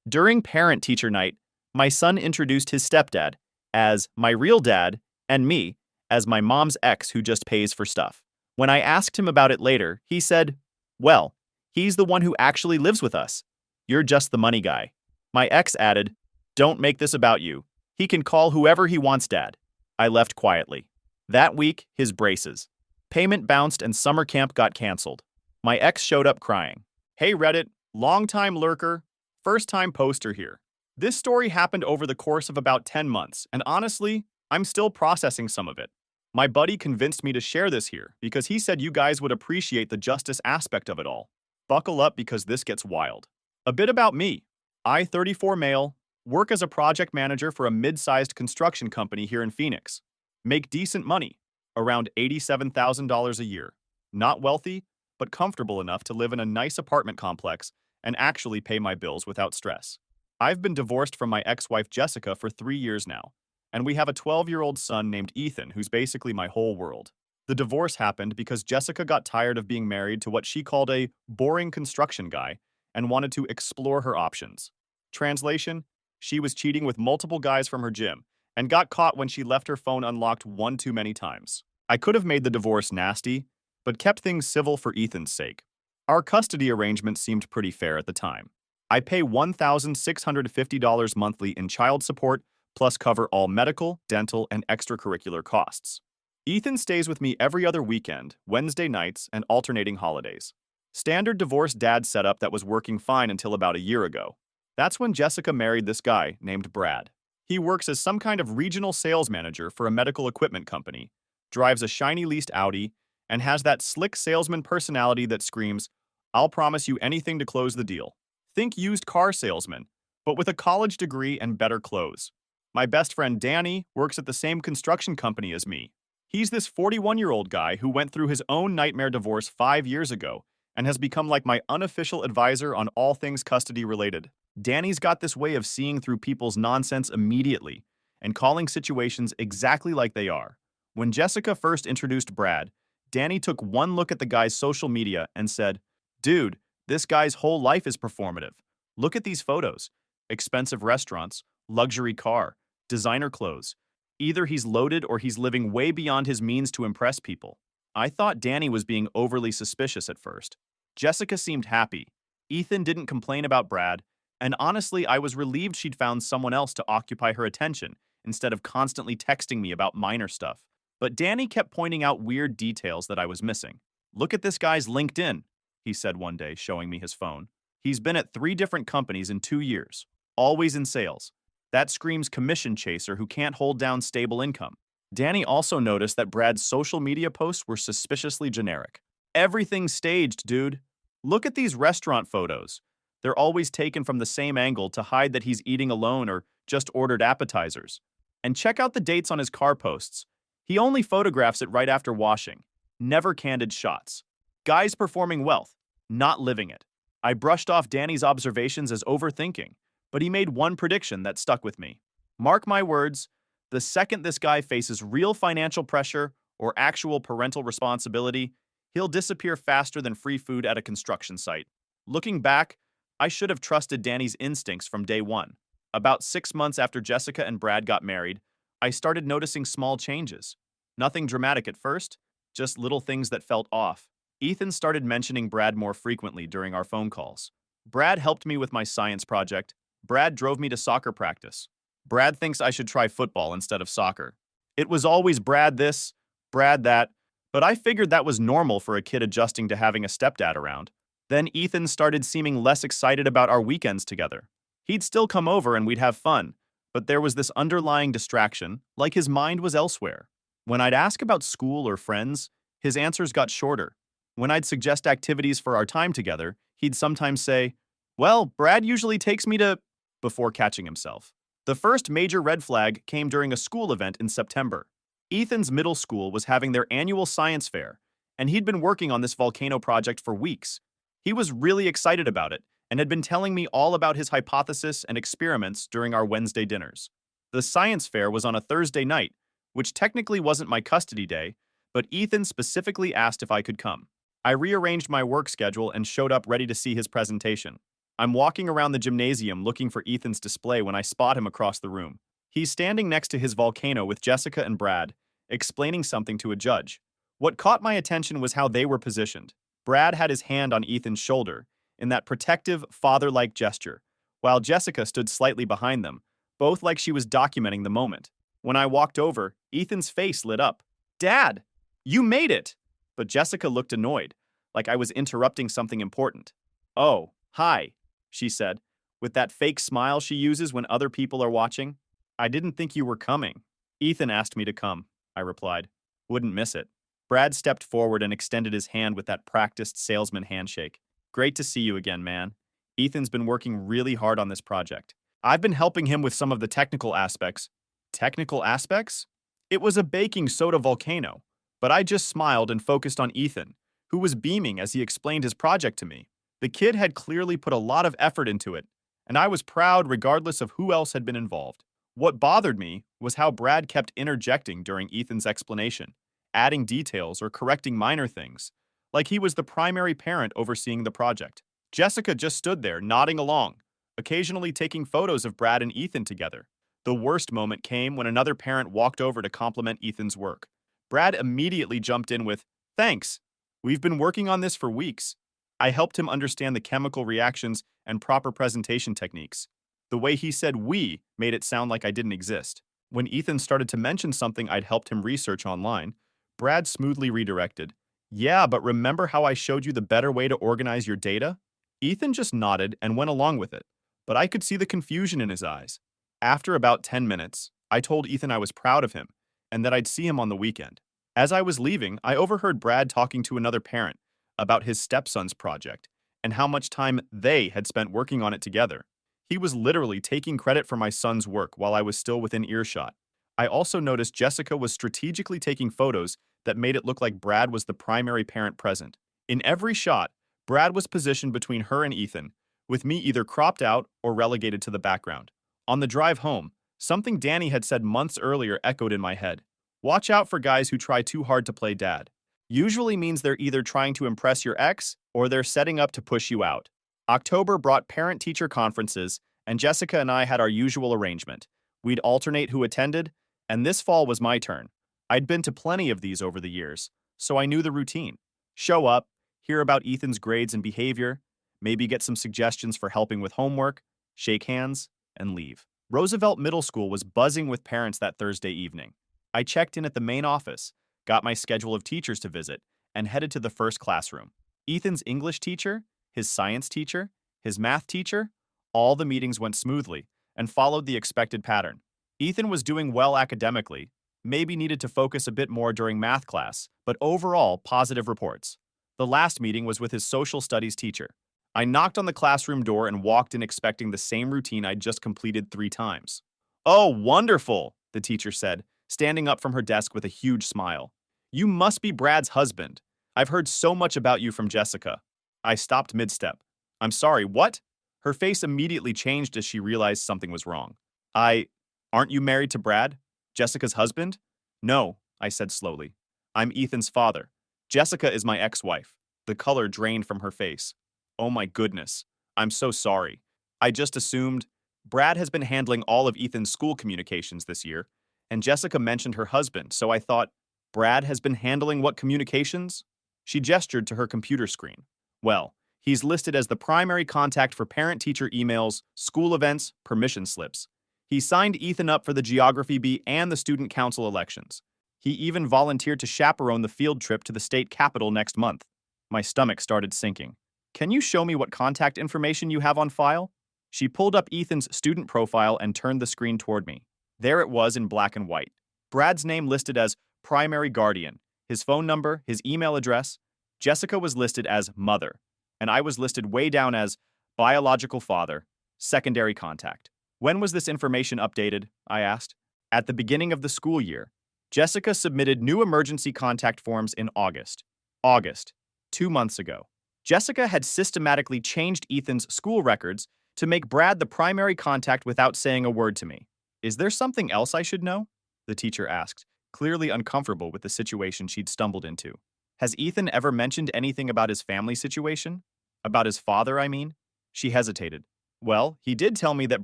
During parent-teacher night, my son introduced his stepdad as my real dad and me as my mom's ex who just pays for stuff. When I asked him about it later, he said, "Well, he's the one who actually lives with us. You're just the money guy." My ex added, "Don't make this about you. He can call whoever he wants dad." I left quietly. That week, his braces. Payment bounced and summer camp got canceled. My ex showed up crying. "Hey Reddit, long-time lurker, first-time poster here. This story happened over the course of about 10 months, and honestly, I'm still processing some of it. My buddy convinced me to share this here because he said you guys would appreciate the justice aspect of it all. Buckle up because this gets wild. A bit about me. I, 34 male, work as a project manager for a mid-sized construction company here in Phoenix. Make decent money, around $87,000 a year. Not wealthy, but comfortable enough to live in a nice apartment complex and actually pay my bills without stress. I've been divorced from my ex-wife Jessica for 3 years now, and we have a 12-year-old son named Ethan who's basically my whole world. The divorce happened because Jessica got tired of being married to what she called a boring construction guy and wanted to explore her options. Translation: she was cheating with multiple guys from her gym and got caught when she left her phone unlocked one too many times. I could have made the divorce nasty, but kept things civil for Ethan's sake. Our custody arrangement seemed pretty fair at the time. I pay $1,650 monthly in child support, plus cover all medical, dental, and extracurricular costs. Ethan stays with me every other weekend, Wednesday nights, and alternating holidays. Standard divorce dad setup that was working fine until about a year ago. That's when Jessica married this guy named Brad. He works as some kind of regional sales manager for a medical equipment company, drives a shiny leased Audi, and has that slick salesman personality that screams, "I'll promise you anything to close the deal." Think used car salesman, but with a college degree and better clothes. My best friend Danny works at the same construction company as me. He's this 41-year-old guy who went through his own nightmare divorce 5 years ago and has become like my unofficial advisor on all things custody related. Danny's got this way of seeing through people's nonsense immediately and calling situations exactly like they are. When Jessica first introduced Brad, Danny took one look at the guy's social media and said, "Dude, this guy's whole life is performative. Look at these photos. Expensive restaurants, luxury car, designer clothes. Either he's loaded or he's living way beyond his means to impress people." I thought Danny was being overly suspicious at first. Jessica seemed happy. Ethan didn't complain about Brad, and honestly, I was relieved she'd found someone else to occupy her attention instead of constantly texting me about minor stuff. But Danny kept pointing out weird details that I was missing. "Look at this guy's LinkedIn," he said one day, showing me his phone. "He's been at 3 different companies in 2 years, always in sales. That screams commission chaser who can't hold down stable income." Danny also noticed that Brad's social media posts were suspiciously generic. "Everything's staged, dude. Look at these restaurant photos. They're always taken from the same angle to hide that he's eating alone or just ordered appetizers. And check out the dates on his car posts. He only photographs it right after washing. Never candid shots. Guy's performing wealth, not living it." I brushed off Danny's observations as overthinking, but he made one prediction that stuck with me. Mark my words, the second this guy faces real financial pressure or actual parental responsibility, he'll disappear faster than free food at a construction site. Looking back, I should have trusted Danny's instincts from day one. About 6 months after Jessica and Brad got married, I started noticing small changes. Nothing dramatic at first, just little things that felt off. Ethan started mentioning Brad more frequently during our phone calls. Brad helped me with my science project. Brad drove me to soccer practice. Brad thinks I should try football instead of soccer. It was always Brad this, Brad that, but I figured that was normal for a kid adjusting to having a stepdad around. Then Ethan started seeming less excited about our weekends together. He'd still come over and we'd have fun, but there was this underlying distraction, like his mind was elsewhere. When I'd ask about school or friends, his answers got shorter. When I'd suggest activities for our time together, he'd sometimes say, "Well, Brad usually takes me to," before catching himself. The first major red flag came during a school event in September. Ethan's middle school was having their annual science fair, and he'd been working on this volcano project for weeks. He was really excited about it and had been telling me all about his hypothesis and experiments during our Wednesday dinners. The science fair was on a Thursday night, which technically wasn't my custody day, but Ethan specifically asked if I could come. I rearranged my work schedule and showed up ready to see his presentation. I'm walking around the gymnasium looking for Ethan's display when I spot him across the room. He's standing next to his volcano with Jessica and Brad, explaining something to a judge. What caught my attention was how they were positioned. Brad had his hand on Ethan's shoulder, in that protective, father-like gesture, while Jessica stood slightly behind them, both like she was documenting the moment. When I walked over, Ethan's face lit up. "Dad, you made it!" But Jessica looked annoyed, like I was interrupting something important. "Oh, hi," she said, with that fake smile she uses when other people are watching. "I didn't think you were coming." "Ethan asked me to come," I replied. "Wouldn't miss it." Brad stepped forward and extended his hand with that practiced salesman handshake. "Great to see you again, man. Ethan's been working really hard on this project. I've been helping him with some of the technical aspects." Technical aspects? It was a baking soda volcano, but I just smiled and focused on Ethan, who was beaming as he explained his project to me. The kid had clearly put a lot of effort into it, and I was proud regardless of who else had been involved. What bothered me was how Brad kept interjecting during Ethan's explanation, adding details or correcting minor things, like he was the primary parent overseeing the project. Jessica just stood there, nodding along, occasionally taking photos of Brad and Ethan together. The worst moment came when another parent walked over to compliment Ethan's work. Brad immediately jumped in with, "Thanks. We've been working on this for weeks." I helped him understand the chemical reactions and proper presentation techniques. The way he said "we" made it sound like I didn't exist. When Ethan started to mention something I'd helped him research online, Brad smoothly redirected. "Yeah, but remember how I showed you the better way to organize your data?" Ethan just nodded and went along with it, but I could see the confusion in his eyes. After about 10 minutes, I told Ethan I was proud of him and that I'd see him on the weekend. As I was leaving, I overheard Brad talking to another parent about his stepson's project and how much time they had spent working on it together. He was literally taking credit for my son's work while I was still within earshot. I also noticed Jessica was strategically taking photos that made it look like Brad was the primary parent present. In every shot, Brad was positioned between her and Ethan, with me either cropped out or relegated to the background. On the drive home, something Danny had said months earlier echoed in my head. "Watch out for guys who try too hard to play dad. Usually means they're either trying to impress your ex or they're setting up to push you out." October brought parent-teacher conferences, and Jessica and I had our usual arrangement. We'd alternate who attended, and this fall was my turn. I'd been to plenty of these over the years, so I knew the routine. Show up, hear about Ethan's grades and behavior, maybe get some suggestions for helping with homework, shake hands, and leave. Roosevelt Middle School was buzzing with parents that Thursday evening. I checked in at the main office, got my schedule of teachers to visit, and headed to the first classroom. Ethan's English teacher, his science teacher, his math teacher, all the meetings went smoothly and followed the expected pattern. Ethan was doing well academically, maybe needed to focus a bit more during math class, but overall positive reports. The last meeting was with his social studies teacher. I knocked on the classroom door and walked in expecting the same routine I'd just completed 3 times. "Oh, wonderful," the teacher said, standing up from her desk with a huge smile. "You must be Brad's husband. I've heard so much about you from Jessica." I stopped mid-step. "I'm sorry, what?" Her face immediately changed as she realized something was wrong. Aren't you married to Brad? Jessica's husband?" "No," I said slowly. "I'm Ethan's father. Jessica is my ex-wife." The color drained from her face. "Oh my goodness. I'm so sorry. I just assumed." Brad has been handling all of Ethan's school communications this year, and Jessica mentioned her husband, so I thought, Brad has been handling what communications? She gestured to her computer screen. "Well, he's listed as the primary contact for parent-teacher emails, school events, permission slips. He signed Ethan up for the Geography Bee and the Student Council elections. He even volunteered to chaperone the field trip to the state capitol next month." My stomach started sinking. "Can you show me what contact information you have on file?" She pulled up Ethan's student profile and turned the screen toward me. There it was in black and white. Brad's name listed as primary guardian, his phone number, his email address. Jessica was listed as mother, and I was listed way down as biological father, secondary contact. "When was this information updated?" I asked. "At the beginning of the school year. Jessica submitted new emergency contact forms in August. August, 2 months ago. Jessica had systematically changed Ethan's school records to make Brad the primary contact without saying a word to me. Is there something else I should know?" the teacher asked, clearly uncomfortable with the situation she'd stumbled into. "Has Ethan ever mentioned anything about his family situation? About his father, I mean?" She hesitated. Well, he did tell me that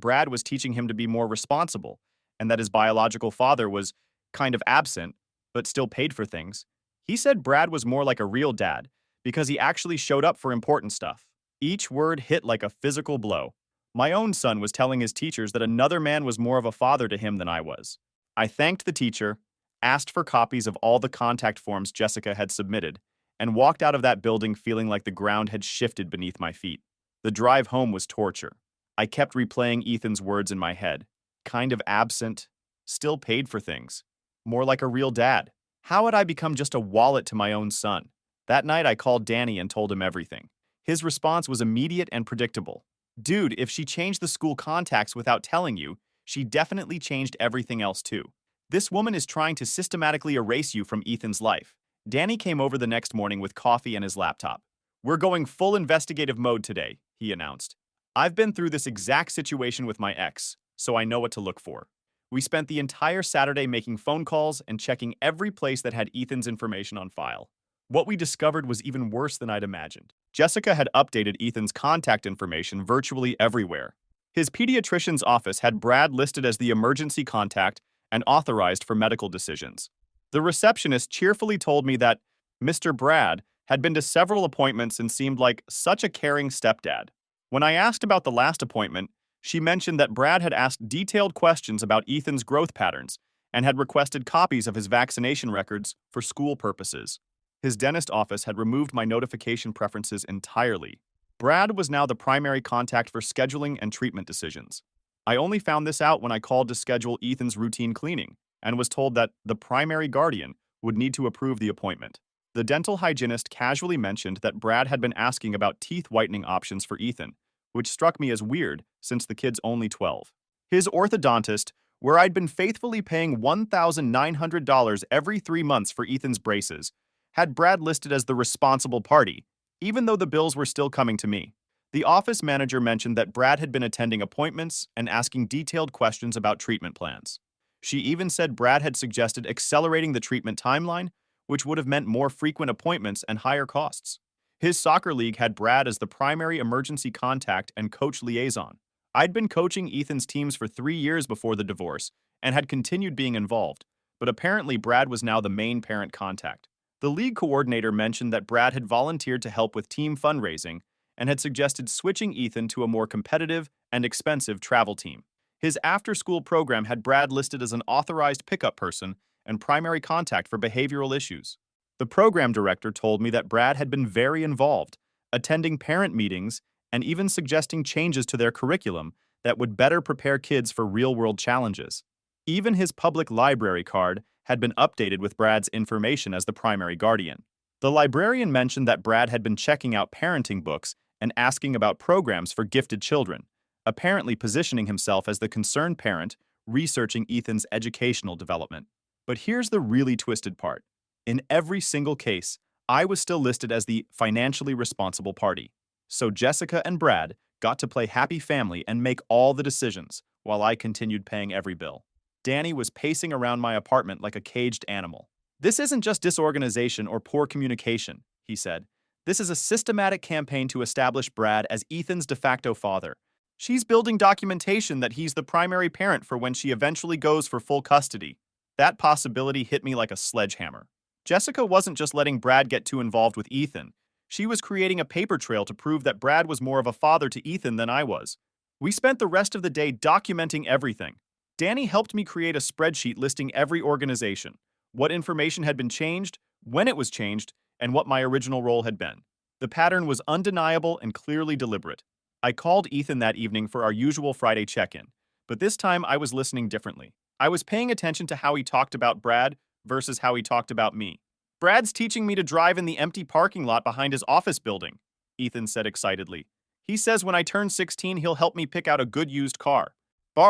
Brad was teaching him to be more responsible, and that his biological father was kind of absent, but still paid for things. He said Brad was more like a real dad, because he actually showed up for important stuff. Each word hit like a physical blow. My own son was telling his teachers that another man was more of a father to him than I was. I thanked the teacher, asked for copies of all the contact forms Jessica had submitted, and walked out of that building feeling like the ground had shifted beneath my feet. The drive home was torture. I kept replaying Ethan's words in my head. Kind of absent, still paid for things. More like a real dad. How had I become just a wallet to my own son? That night I called Danny and told him everything. His response was immediate and predictable. Dude, if she changed the school contacts without telling you, she definitely changed everything else too. This woman is trying to systematically erase you from Ethan's life. Danny came over the next morning with coffee and his laptop. We're going full investigative mode today, he announced. I've been through this exact situation with my ex, so I know what to look for. We spent the entire Saturday making phone calls and checking every place that had Ethan's information on file. What we discovered was even worse than I'd imagined. Jessica had updated Ethan's contact information virtually everywhere. His pediatrician's office had Brad listed as the emergency contact and authorized for medical decisions. The receptionist cheerfully told me that Mr. Brad had been to several appointments and seemed like such a caring stepdad. When I asked about the last appointment, she mentioned that Brad had asked detailed questions about Ethan's growth patterns and had requested copies of his vaccination records for school purposes. His dentist office had removed my notification preferences entirely. Brad was now the primary contact for scheduling and treatment decisions. I only found this out when I called to schedule Ethan's routine cleaning and was told that the primary guardian would need to approve the appointment. The dental hygienist casually mentioned that Brad had been asking about teeth whitening options for Ethan, which struck me as weird since the kid's only 12. His orthodontist, where I'd been faithfully paying $1,900 every 3 months for Ethan's braces, had Brad listed as the responsible party, even though the bills were still coming to me. The office manager mentioned that Brad had been attending appointments and asking detailed questions about treatment plans. She even said Brad had suggested accelerating the treatment timeline, which would have meant more frequent appointments and higher costs. His soccer league had Brad as the primary emergency contact and coach liaison. I'd been coaching Ethan's teams for 3 years before the divorce and had continued being involved, but apparently Brad was now the main parent contact. The league coordinator mentioned that Brad had volunteered to help with team fundraising and had suggested switching Ethan to a more competitive and expensive travel team. His after-school program had Brad listed as an authorized pickup person and primary contact for behavioral issues. The program director told me that Brad had been very involved, attending parent meetings and even suggesting changes to their curriculum that would better prepare kids for real-world challenges. Even his public library card had been updated with Brad's information as the primary guardian. The librarian mentioned that Brad had been checking out parenting books and asking about programs for gifted children, apparently positioning himself as the concerned parent researching Ethan's educational development. But here's the really twisted part. In every single case, I was still listed as the financially responsible party. So Jessica and Brad got to play happy family and make all the decisions, while I continued paying every bill. Danny was pacing around my apartment like a caged animal. This isn't just disorganization or poor communication, he said. This is a systematic campaign to establish Brad as Ethan's de facto father. She's building documentation that he's the primary parent for when she eventually goes for full custody. That possibility hit me like a sledgehammer. Jessica wasn't just letting Brad get too involved with Ethan. She was creating a paper trail to prove that Brad was more of a father to Ethan than I was. We spent the rest of the day documenting everything. Danny helped me create a spreadsheet listing every organization, what information had been changed, when it was changed, and what my original role had been. The pattern was undeniable and clearly deliberate. I called Ethan that evening for our usual Friday check-in, but this time I was listening differently. I was paying attention to how he talked about Brad versus how he talked about me. Brad's teaching me to drive in the empty parking lot behind his office building, Ethan said excitedly. He says when I turn 16, he'll help me pick out a good used car.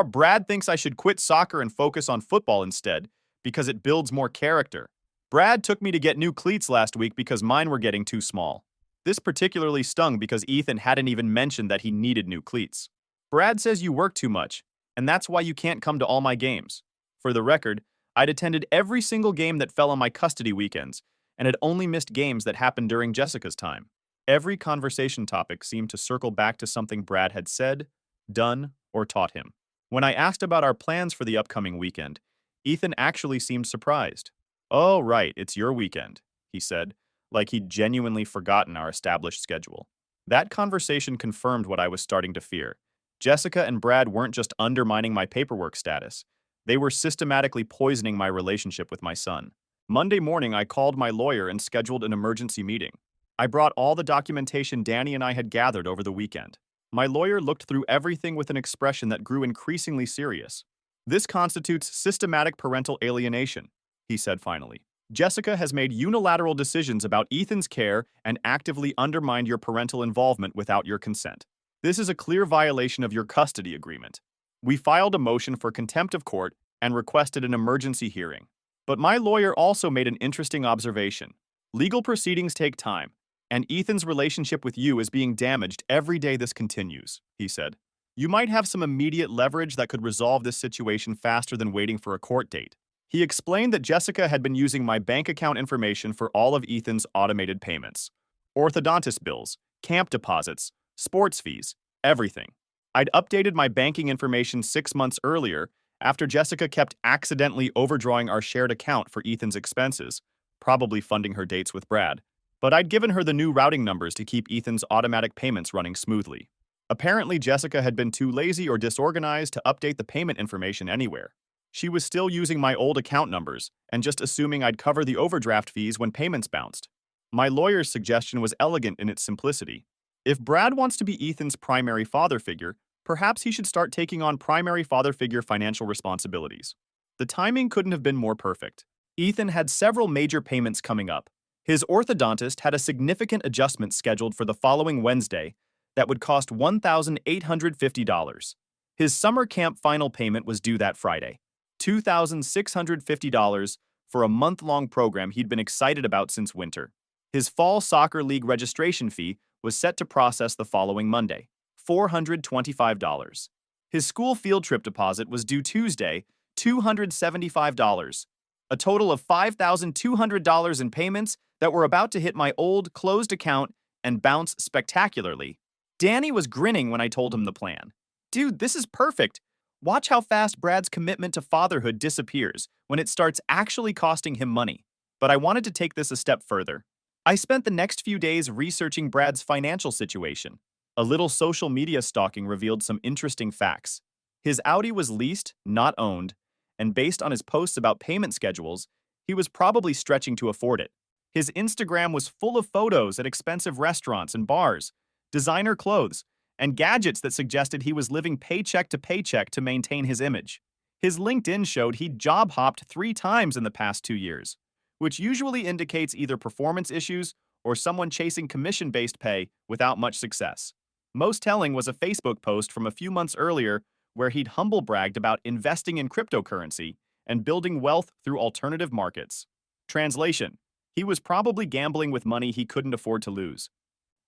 Brad thinks I should quit soccer and focus on football instead because it builds more character. Brad took me to get new cleats last week because mine were getting too small. This particularly stung because Ethan hadn't even mentioned that he needed new cleats. Brad says you work too much, and that's why you can't come to all my games. For the record, I'd attended every single game that fell on my custody weekends and had only missed games that happened during Jessica's time. Every conversation topic seemed to circle back to something Brad had said, done, or taught him. When I asked about our plans for the upcoming weekend, Ethan actually seemed surprised. "Oh, right, it's your weekend," he said, like he'd genuinely forgotten our established schedule. That conversation confirmed what I was starting to fear. Jessica and Brad weren't just undermining my paperwork status. They were systematically poisoning my relationship with my son. Monday morning, I called my lawyer and scheduled an emergency meeting. I brought all the documentation Danny and I had gathered over the weekend. My lawyer looked through everything with an expression that grew increasingly serious. "This constitutes systematic parental alienation," he said finally. "Jessica has made unilateral decisions about Ethan's care and actively undermined your parental involvement without your consent. This is a clear violation of your custody agreement." We filed a motion for contempt of court and requested an emergency hearing. But my lawyer also made an interesting observation. "Legal proceedings take time, and Ethan's relationship with you is being damaged every day this continues," he said. "You might have some immediate leverage that could resolve this situation faster than waiting for a court date." He explained that Jessica had been using my bank account information for all of Ethan's automated payments. Orthodontist bills, camp deposits, sports fees, everything. I'd updated my banking information 6 months earlier after Jessica kept accidentally overdrawing our shared account for Ethan's expenses, probably funding her dates with Brad. But I'd given her the new routing numbers to keep Ethan's automatic payments running smoothly. Apparently, Jessica had been too lazy or disorganized to update the payment information anywhere. She was still using my old account numbers and just assuming I'd cover the overdraft fees when payments bounced. My lawyer's suggestion was elegant in its simplicity. If Brad wants to be Ethan's primary father figure, perhaps he should start taking on primary father figure financial responsibilities. The timing couldn't have been more perfect. Ethan had several major payments coming up. His orthodontist had a significant adjustment scheduled for the following Wednesday that would cost $1,850. His summer camp final payment was due that Friday, $2,650 for a month-long program he'd been excited about since winter. His fall soccer league registration fee was set to process the following Monday, $425. His school field trip deposit was due Tuesday, $275. A total of $5,200 in payments that were about to hit my old, closed account and bounce spectacularly. Danny was grinning when I told him the plan. "Dude, this is perfect. Watch how fast Brad's commitment to fatherhood disappears when it starts actually costing him money." But I wanted to take this a step further. I spent the next few days researching Brad's financial situation. A little social media stalking revealed some interesting facts. His Audi was leased, not owned, and based on his posts about payment schedules, he was probably stretching to afford it. His Instagram was full of photos at expensive restaurants and bars, designer clothes, and gadgets that suggested he was living paycheck to paycheck to maintain his image. His LinkedIn showed he'd job hopped 3 times in the past 2 years, which usually indicates either performance issues or someone chasing commission-based pay without much success. Most telling was a Facebook post from a few months earlier where he'd humble bragged about investing in cryptocurrency and building wealth through alternative markets. Translation: he was probably gambling with money he couldn't afford to lose.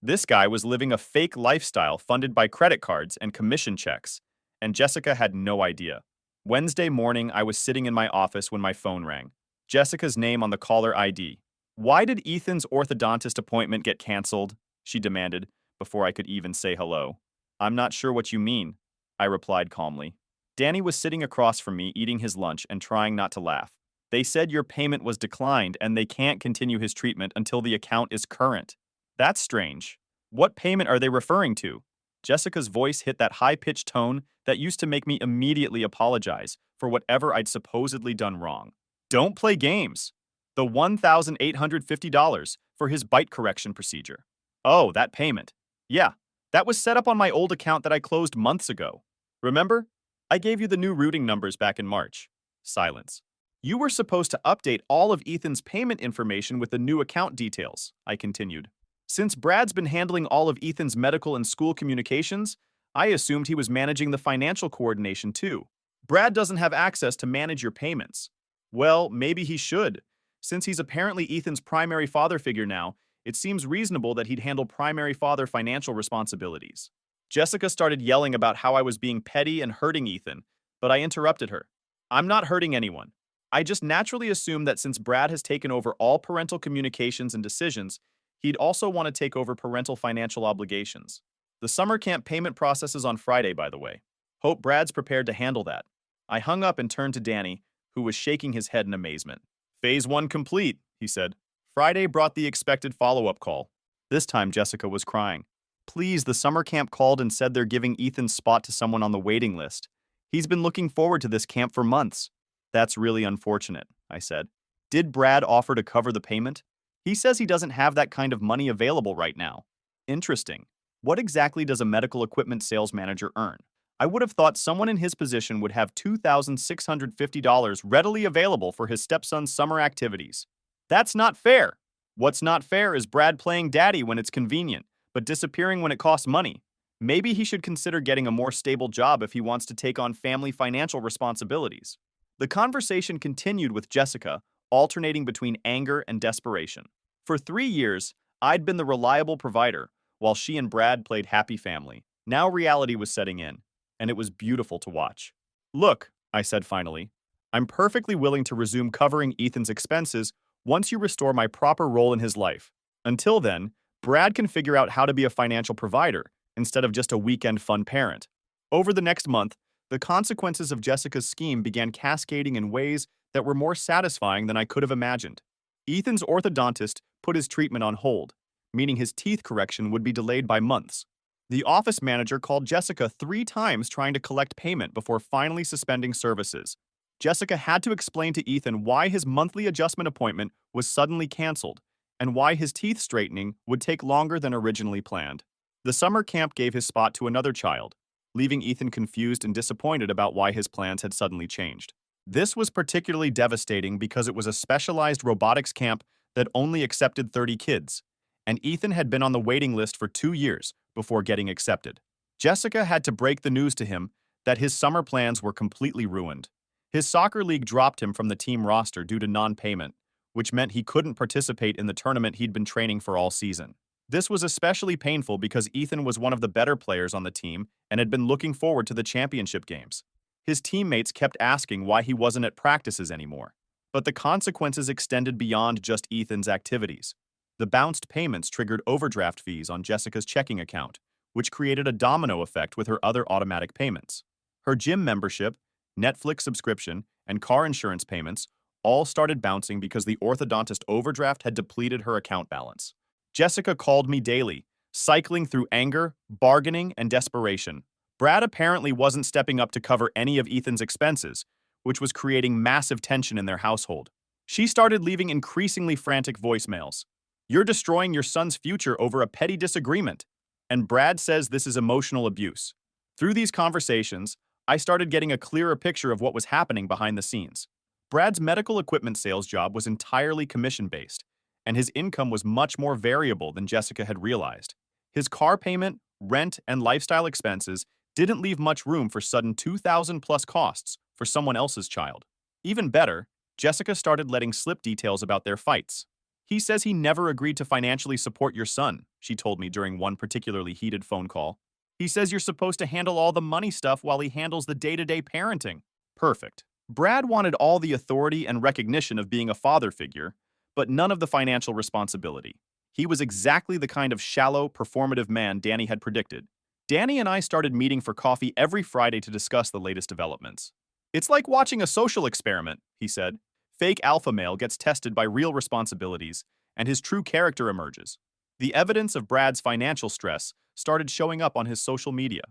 This guy was living a fake lifestyle funded by credit cards and commission checks, and Jessica had no idea. Wednesday morning, I was sitting in my office when my phone rang. Jessica's name on the caller ID. "Why did Ethan's orthodontist appointment get canceled?" she demanded, before I could even say hello. "I'm not sure what you mean," I replied calmly. Danny was sitting across from me eating his lunch and trying not to laugh. "They said your payment was declined and they can't continue his treatment until the account is current." "That's strange. What payment are they referring to?" Jessica's voice hit that high-pitched tone that used to make me immediately apologize for whatever I'd supposedly done wrong. "Don't play games. The $1,850 for his bite correction procedure." "Oh, that payment. Yeah, that was set up on my old account that I closed months ago. Remember? I gave you the new routing numbers back in March." Silence. "You were supposed to update all of Ethan's payment information with the new account details," I continued. "Since Brad's been handling all of Ethan's medical and school communications, I assumed he was managing the financial coordination too. Brad doesn't have access to manage your payments." "Well, maybe he should. Since he's apparently Ethan's primary father figure now, it seems reasonable that he'd handle primary father financial responsibilities." Jessica started yelling about how I was being petty and hurting Ethan, but I interrupted her. "I'm not hurting anyone. I just naturally assume that since Brad has taken over all parental communications and decisions, He'd also want to take over parental financial obligations. The summer camp payment process is on Friday, by the way. Hope Brad's prepared to handle that. I hung up and turned to Danny, who was shaking his head in amazement. Phase 1 complete, he said. Friday brought the expected follow-up call. This time, Jessica was crying. Please, the summer camp called and said they're giving Ethan's spot to someone on the waiting list. He's been looking forward to this camp for months. That's really unfortunate, I said. Did Brad offer to cover the payment? He says he doesn't have that kind of money available right now. Interesting. What exactly does a medical equipment sales manager earn? I would have thought someone in his position would have $2,650 readily available for his stepson's summer activities. That's not fair. What's not fair is Brad playing daddy when it's convenient, but disappearing when it costs money. Maybe he should consider getting a more stable job if he wants to take on family financial responsibilities. The conversation continued with Jessica, alternating between anger and desperation. For 3 years, I'd been the reliable provider, while she and Brad played happy family. Now reality was setting in, and it was beautiful to watch. Look, I said finally, I'm perfectly willing to resume covering Ethan's expenses once you restore my proper role in his life. Until then, Brad can figure out how to be a financial provider instead of just a weekend fun parent. Over the next month, the consequences of Jessica's scheme began cascading in ways that were more satisfying than I could have imagined. Ethan's orthodontist put his treatment on hold, meaning his teeth correction would be delayed by months. The office manager called Jessica 3 times trying to collect payment before finally suspending services. Jessica had to explain to Ethan why his monthly adjustment appointment was suddenly canceled and why his teeth straightening would take longer than originally planned. The summer camp gave his spot to another child, leaving Ethan confused and disappointed about why his plans had suddenly changed. This was particularly devastating because it was a specialized robotics camp that only accepted 30 kids, and Ethan had been on the waiting list for 2 years before getting accepted. Jessica had to break the news to him that his summer plans were completely ruined. His soccer league dropped him from the team roster due to non-payment, which meant he couldn't participate in the tournament he'd been training for all season. This was especially painful because Ethan was one of the better players on the team and had been looking forward to the championship games. His teammates kept asking why he wasn't at practices anymore. But the consequences extended beyond just Ethan's activities. The bounced payments triggered overdraft fees on Jessica's checking account, which created a domino effect with her other automatic payments. Her gym membership, Netflix subscription, and car insurance payments all started bouncing because the orthodontist overdraft had depleted her account balance. Jessica called me daily, cycling through anger, bargaining, and desperation. Brad apparently wasn't stepping up to cover any of Ethan's expenses, which was creating massive tension in their household. She started leaving increasingly frantic voicemails. You're destroying your son's future over a petty disagreement. And Brad says this is emotional abuse. Through these conversations, I started getting a clearer picture of what was happening behind the scenes. Brad's medical equipment sales job was entirely commission-based, and his income was much more variable than Jessica had realized. His car payment, rent, and lifestyle expenses didn't leave much room for sudden $2,000+ costs for someone else's child. Even better, Jessica started letting slip details about their fights. He says he never agreed to financially support your son, she told me during one particularly heated phone call. He says you're supposed to handle all the money stuff while he handles the day-to-day parenting. Perfect. Brad wanted all the authority and recognition of being a father figure, but none of the financial responsibility. He was exactly the kind of shallow, performative man Danny had predicted. Danny and I started meeting for coffee every Friday to discuss the latest developments. It's like watching a social experiment, he said. Fake alpha male gets tested by real responsibilities, and his true character emerges. The evidence of Brad's financial stress started showing up on his social media.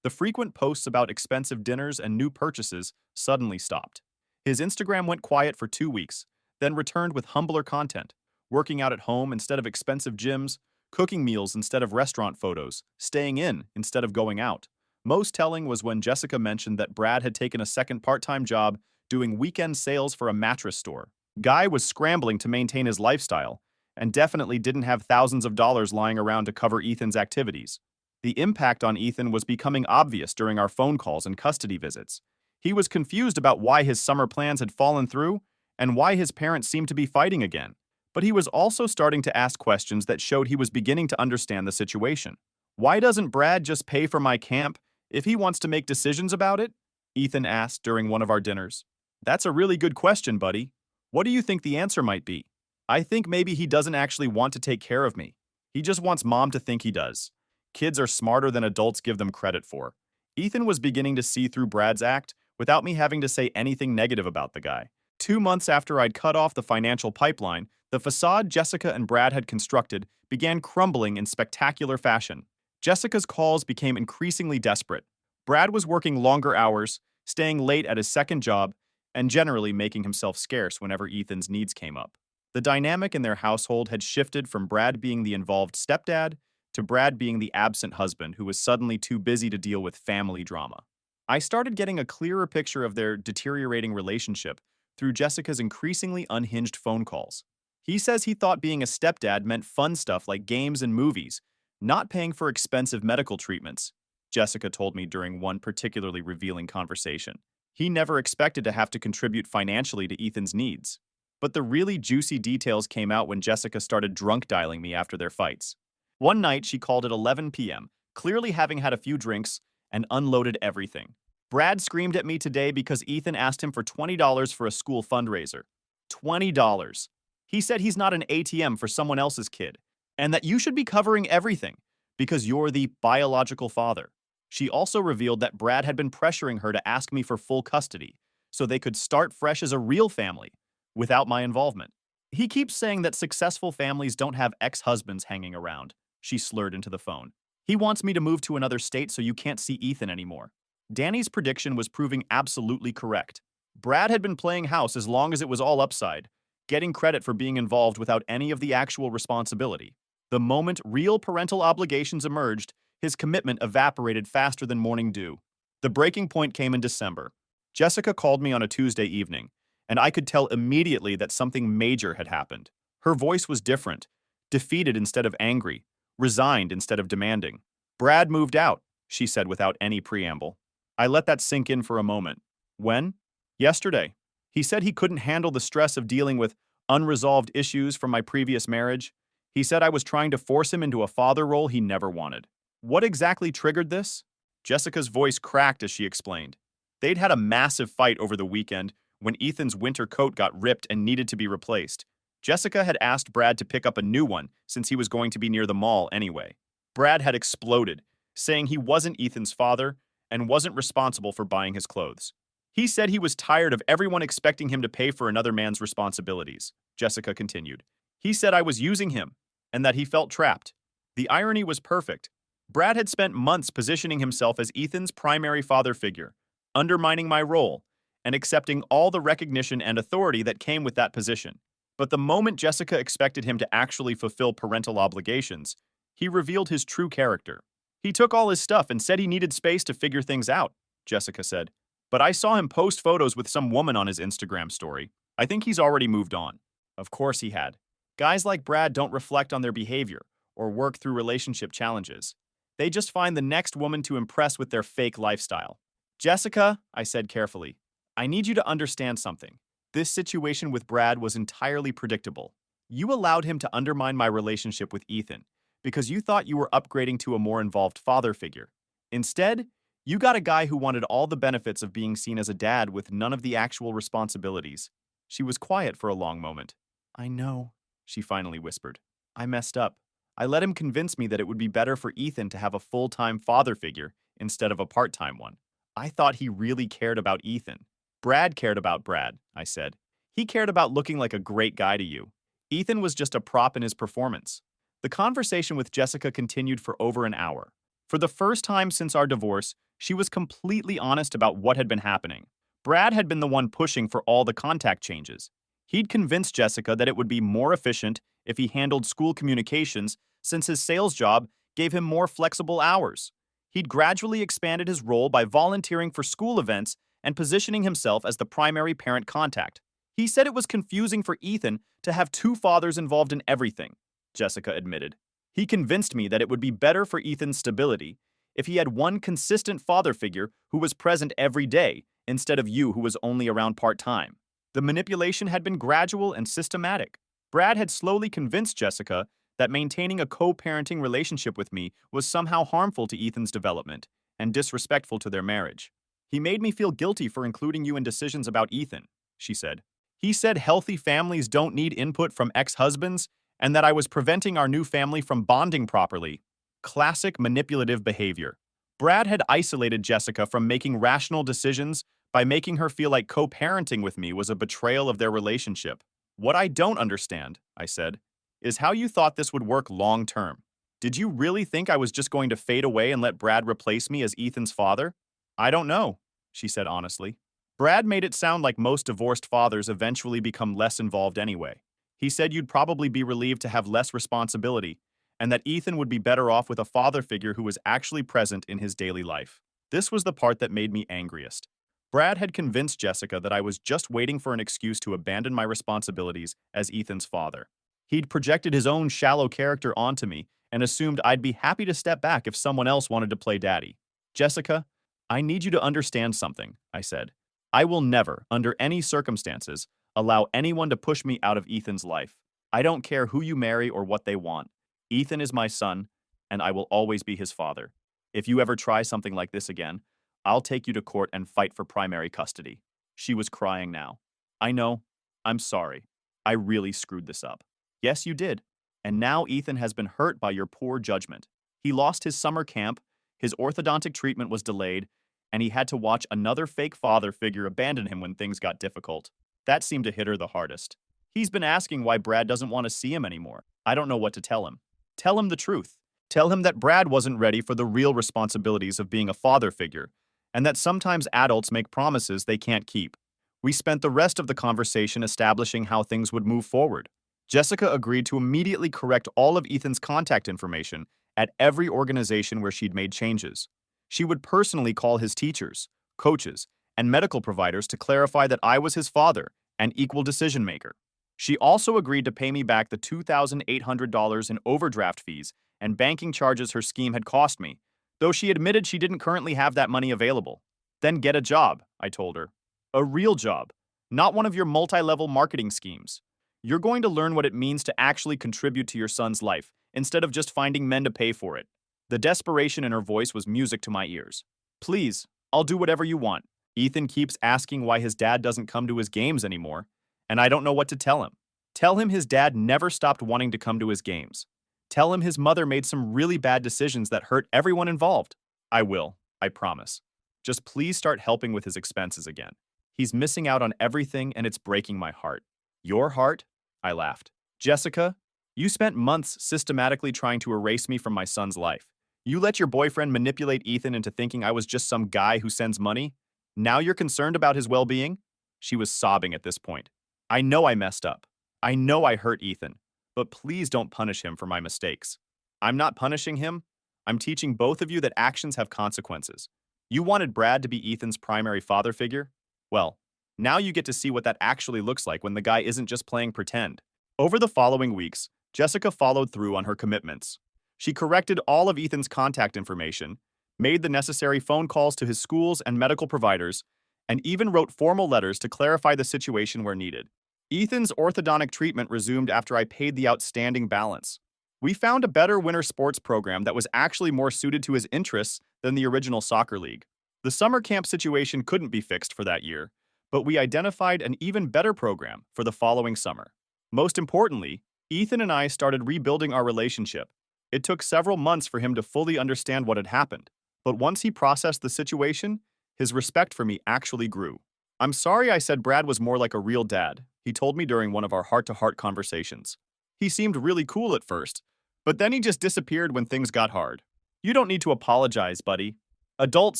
The frequent posts about expensive dinners and new purchases suddenly stopped. His Instagram went quiet for 2 weeks, then returned with humbler content, working out at home instead of expensive gyms, cooking meals instead of restaurant photos, staying in instead of going out. Most telling was when Jessica mentioned that Brad had taken a second part-time job doing weekend sales for a mattress store. Guy was scrambling to maintain his lifestyle and definitely didn't have thousands of dollars lying around to cover Ethan's activities. The impact on Ethan was becoming obvious during our phone calls and custody visits. He was confused about why his summer plans had fallen through and why his parents seemed to be fighting again. But he was also starting to ask questions that showed he was beginning to understand the situation. Why doesn't Brad just pay for my camp if he wants to make decisions about it? Ethan asked during one of our dinners. That's a really good question, buddy. What do you think the answer might be? I think maybe he doesn't actually want to take care of me. He just wants mom to think he does. Kids are smarter than adults give them credit for. Ethan was beginning to see through Brad's act without me having to say anything negative about the guy. 2 months after I'd cut off the financial pipeline, the facade Jessica and Brad had constructed began crumbling in spectacular fashion. Jessica's calls became increasingly desperate. Brad was working longer hours, staying late at his second job, and generally making himself scarce whenever Ethan's needs came up. The dynamic in their household had shifted from Brad being the involved stepdad to Brad being the absent husband who was suddenly too busy to deal with family drama. I started getting a clearer picture of their deteriorating relationship through Jessica's increasingly unhinged phone calls. He says he thought being a stepdad meant fun stuff like games and movies, not paying for expensive medical treatments, Jessica told me during one particularly revealing conversation. He never expected to have to contribute financially to Ethan's needs. But the really juicy details came out when Jessica started drunk dialing me after their fights. One night, she called at 11 p.m., clearly having had a few drinks, and unloaded everything. Brad screamed at me today because Ethan asked him for $20 for a school fundraiser. $20. He said he's not an ATM for someone else's kid, and that you should be covering everything because you're the biological father. She also revealed that Brad had been pressuring her to ask me for full custody so they could start fresh as a real family without my involvement. He keeps saying that successful families don't have ex-husbands hanging around, she slurred into the phone. He wants me to move to another state so you can't see Ethan anymore. Danny's prediction was proving absolutely correct. Brad had been playing house as long as it was all upside, getting credit for being involved without any of the actual responsibility. The moment real parental obligations emerged, his commitment evaporated faster than morning dew. The breaking point came in December. Jessica called me on a Tuesday evening, and I could tell immediately that something major had happened. Her voice was different, defeated instead of angry, resigned instead of demanding. Brad moved out, she said without any preamble. I let that sink in for a moment. When? Yesterday. He said he couldn't handle the stress of dealing with unresolved issues from my previous marriage. He said I was trying to force him into a father role he never wanted. What exactly triggered this? Jessica's voice cracked as she explained. They'd had a massive fight over the weekend when Ethan's winter coat got ripped and needed to be replaced. Jessica had asked Brad to pick up a new one since he was going to be near the mall anyway. Brad had exploded, saying he wasn't Ethan's father and wasn't responsible for buying his clothes. He said he was tired of everyone expecting him to pay for another man's responsibilities, Jessica continued. He said I was using him and that he felt trapped. The irony was perfect. Brad had spent months positioning himself as Ethan's primary father figure, undermining my role, and accepting all the recognition and authority that came with that position. But the moment Jessica expected him to actually fulfill parental obligations, he revealed his true character. He took all his stuff and said he needed space to figure things out, Jessica said. But I saw him post photos with some woman on his Instagram story. I think he's already moved on. Of course he had. Guys like Brad don't reflect on their behavior or work through relationship challenges. They just find the next woman to impress with their fake lifestyle. Jessica, I said carefully, I need you to understand something. This situation with Brad was entirely predictable. You allowed him to undermine my relationship with Ethan because you thought you were upgrading to a more involved father figure. Instead, you got a guy who wanted all the benefits of being seen as a dad with none of the actual responsibilities. She was quiet for a long moment. I know, she finally whispered. I messed up. I let him convince me that it would be better for Ethan to have a full-time father figure instead of a part-time one. I thought he really cared about Ethan. Brad cared about Brad, I said. He cared about looking like a great guy to you. Ethan was just a prop in his performance. The conversation with Jessica continued for over an hour. For the first time since our divorce, she was completely honest about what had been happening. Brad had been the one pushing for all the contact changes. He'd convinced Jessica that it would be more efficient if he handled school communications since his sales job gave him more flexible hours. He'd gradually expanded his role by volunteering for school events and positioning himself as the primary parent contact. He said it was confusing for Ethan to have two fathers involved in everything, Jessica admitted. He convinced me that it would be better for Ethan's stability if he had one consistent father figure who was present every day instead of you who was only around part-time. The manipulation had been gradual and systematic. Brad had slowly convinced Jessica that maintaining a co-parenting relationship with me was somehow harmful to Ethan's development and disrespectful to their marriage. He made me feel guilty for including you in decisions about Ethan, she said. He said healthy families don't need input from ex-husbands and that I was preventing our new family from bonding properly. Classic manipulative behavior. Brad had isolated Jessica from making rational decisions by making her feel like co-parenting with me was a betrayal of their relationship. What I don't understand, I said, is how you thought this would work long term. Did you really think I was just going to fade away and let Brad replace me as Ethan's father? I don't know, she said honestly. Brad made it sound like most divorced fathers eventually become less involved anyway. He said you'd probably be relieved to have less responsibility, and that Ethan would be better off with a father figure who was actually present in his daily life. This was the part that made me angriest. Brad had convinced Jessica that I was just waiting for an excuse to abandon my responsibilities as Ethan's father. He'd projected his own shallow character onto me and assumed I'd be happy to step back if someone else wanted to play daddy. Jessica, I need you to understand something, I said. I will never, under any circumstances, allow anyone to push me out of Ethan's life. I don't care who you marry or what they want. Ethan is my son, and I will always be his father. If you ever try something like this again, I'll take you to court and fight for primary custody. She was crying now. I know. I'm sorry. I really screwed this up. Yes, you did. And now Ethan has been hurt by your poor judgment. He lost his summer camp, his orthodontic treatment was delayed, and he had to watch another fake father figure abandon him when things got difficult. That seemed to hit her the hardest. He's been asking why Brad doesn't want to see him anymore. I don't know what to tell him. Tell him the truth. Tell him that Brad wasn't ready for the real responsibilities of being a father figure, and that sometimes adults make promises they can't keep. We spent the rest of the conversation establishing how things would move forward. Jessica agreed to immediately correct all of Ethan's contact information at every organization where she'd made changes. She would personally call his teachers, coaches, and medical providers to clarify that I was his father and equal decision maker. She also agreed to pay me back the $2,800 in overdraft fees and banking charges her scheme had cost me, though she admitted she didn't currently have that money available. Then get a job, I told her. A real job, not one of your multi-level marketing schemes. You're going to learn what it means to actually contribute to your son's life, instead of just finding men to pay for it. The desperation in her voice was music to my ears. Please, I'll do whatever you want. Ethan keeps asking why his dad doesn't come to his games anymore, and I don't know what to tell him. Tell him his dad never stopped wanting to come to his games. Tell him his mother made some really bad decisions that hurt everyone involved. I will, I promise. Just please start helping with his expenses again. He's missing out on everything and it's breaking my heart. Your heart? I laughed. Jessica, you spent months systematically trying to erase me from my son's life. You let your boyfriend manipulate Ethan into thinking I was just some guy who sends money? Now you're concerned about his well-being? She was sobbing at this point. I know I messed up. I know I hurt Ethan, but please don't punish him for my mistakes. I'm not punishing him. I'm teaching both of you that actions have consequences. You wanted Brad to be Ethan's primary father figure? Well, now you get to see what that actually looks like when the guy isn't just playing pretend. Over the following weeks, Jessica followed through on her commitments. She corrected all of Ethan's contact information, made the necessary phone calls to his schools and medical providers, and even wrote formal letters to clarify the situation where needed. Ethan's orthodontic treatment resumed after I paid the outstanding balance. We found a better winter sports program that was actually more suited to his interests than the original soccer league. The summer camp situation couldn't be fixed for that year, but we identified an even better program for the following summer. Most importantly, Ethan and I started rebuilding our relationship. It took several months for him to fully understand what had happened, but once he processed the situation, his respect for me actually grew. I'm sorry I said Brad was more like a real dad, he told me during one of our heart-to-heart conversations. He seemed really cool at first, but then he just disappeared when things got hard. You don't need to apologize, buddy. Adults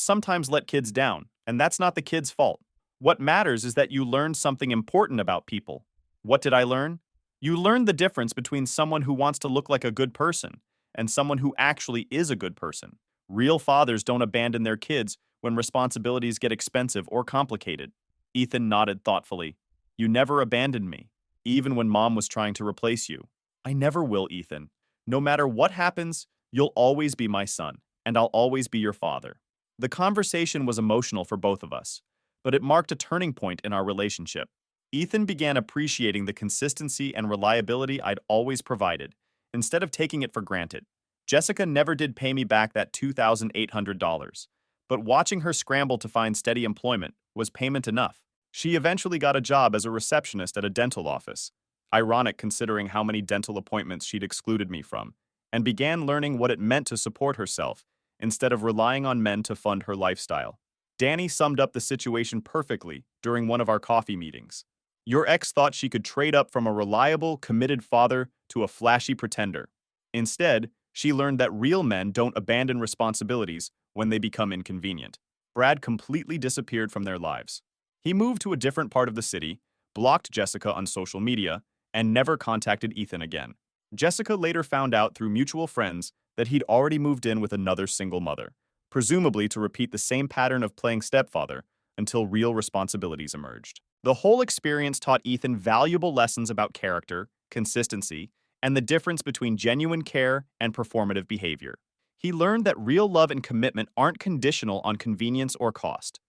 sometimes let kids down, and that's not the kid's fault. What matters is that you learn something important about people. What did I learn? You learned the difference between someone who wants to look like a good person and someone who actually is a good person. Real fathers don't abandon their kids when responsibilities get expensive or complicated. Ethan nodded thoughtfully. You never abandoned me, even when Mom was trying to replace you. I never will, Ethan. No matter what happens, you'll always be my son, and I'll always be your father. The conversation was emotional for both of us, but it marked a turning point in our relationship. Ethan began appreciating the consistency and reliability I'd always provided, instead of taking it for granted. Jessica never did pay me back that $2,800, but watching her scramble to find steady employment was payment enough. She eventually got a job as a receptionist at a dental office. ironic considering how many dental appointments she'd excluded me from, and began learning what it meant to support herself instead of relying on men to fund her lifestyle. Danny summed up the situation perfectly during one of our coffee meetings. Your ex thought she could trade up from a reliable, committed father to a flashy pretender. Instead, she learned that real men don't abandon responsibilities when they become inconvenient. Brad completely disappeared from their lives. He moved to a different part of the city, blocked Jessica on social media, and never contacted Ethan again. Jessica later found out through mutual friends that he'd already moved in with another single mother, presumably to repeat the same pattern of playing stepfather until real responsibilities emerged. The whole experience taught Ethan valuable lessons about character, consistency, and the difference between genuine care and performative behavior. He learned that real love and commitment aren't conditional on convenience or cost.